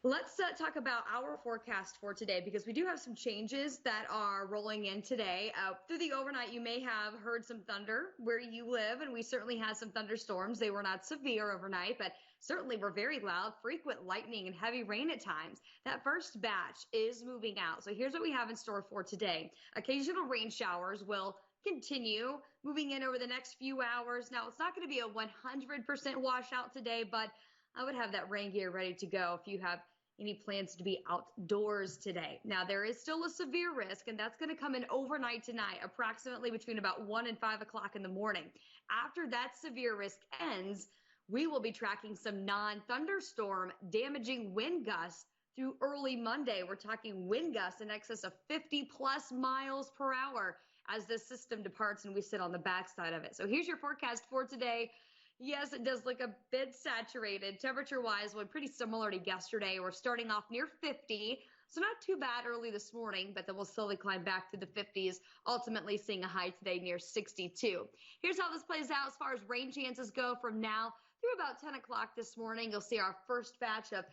Let's talk about our forecast for today because we do have some changes that are rolling in today. Through the overnight, you may have heard some thunder where you live, and we certainly had some thunderstorms. They were not severe overnight, but certainly were very loud, frequent lightning and heavy rain at times. That first batch is moving out. So here's what we have in store for today. Occasional rain showers will continue moving in over the next few hours. Now, it's not going to be a 100% washout today, but I would have that rain gear ready to go if you have any plans to be outdoors today. Now, there is still a severe risk, and that's going to come in overnight tonight, approximately between about 1 and 5 o'clock in the morning. After that severe risk ends, we will be tracking some non-thunderstorm damaging wind gusts through early Monday. We're talking wind gusts in excess of 50 plus miles per hour as the system departs and we sit on the backside of it. So here's your forecast for today. Yes, it does look a bit saturated. Temperature-wise, we're pretty similar to yesterday. We're starting off near 50, so not too bad early this morning, but then we'll slowly climb back to the 50s, ultimately seeing a high today near 62. Here's how this plays out as far as rain chances go from now through about 10 o'clock this morning. You'll see our first batch of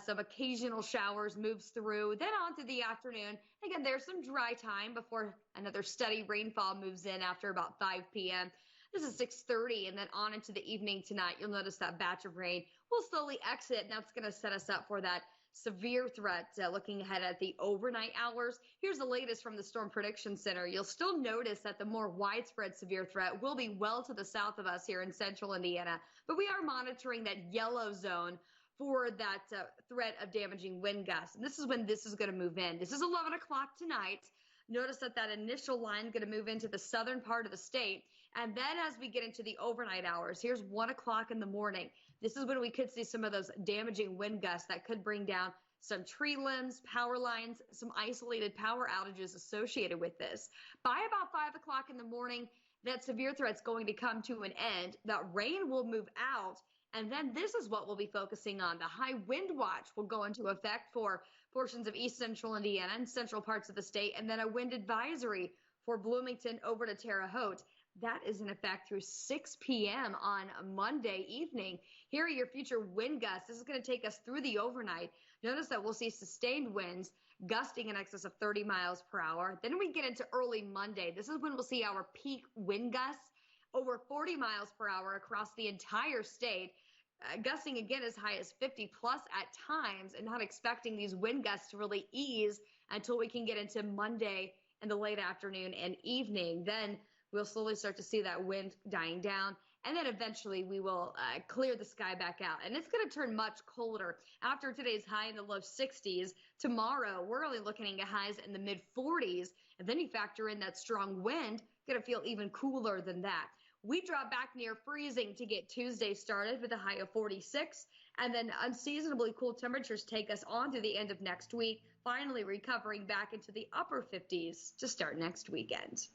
some occasional showers moves through, then on to the afternoon. Again, there's some dry time before another steady rainfall moves in after about 5 p.m. This is 6:30, and then on into the evening tonight, you'll notice that batch of rain will slowly exit, and that's going to set us up for that severe threat looking ahead at the overnight hours. Here's the latest from the Storm Prediction Center. You'll still notice that the more widespread severe threat will be well to the south of us here in central Indiana, but we are monitoring that yellow zone for that threat of damaging wind gusts. And this is when this is going to move in. This is 11 o'clock tonight. Notice that initial line is going to move into the southern part of the state. And then as we get into the overnight hours, here's 1 o'clock in the morning. This is when we could see some of those damaging wind gusts that could bring down some tree limbs, power lines, some isolated power outages associated with this. By about 5 o'clock in the morning, that severe threat's going to come to an end. That rain will move out. And then this is what we'll be focusing on. The high wind watch will go into effect for portions of east central Indiana and central parts of the state, and then a wind advisory for Bloomington over to Terre Haute. That is in effect through 6 p.m. on Monday evening. Here are your future wind gusts. This is going to take us through the overnight. Notice that we'll see sustained winds gusting in excess of 30 miles per hour. Then we get into early Monday. This is when we'll see our peak wind gusts over 40 miles per hour across the entire state. Gusting again as high as 50 plus at times, and not expecting these wind gusts to really ease until we can get into Monday in the late afternoon and evening. Then we'll slowly start to see that wind dying down, and then eventually we will clear the sky back out. And it's going to turn much colder. After today's high in the low 60s, tomorrow we're only looking at highs in the mid 40s, and then you factor in that strong wind, going to feel even cooler than that. We drop back near freezing to get Tuesday started with a high of 46, and then unseasonably cool temperatures take us on to the end of next week, finally recovering back into the upper 50s to start next weekend.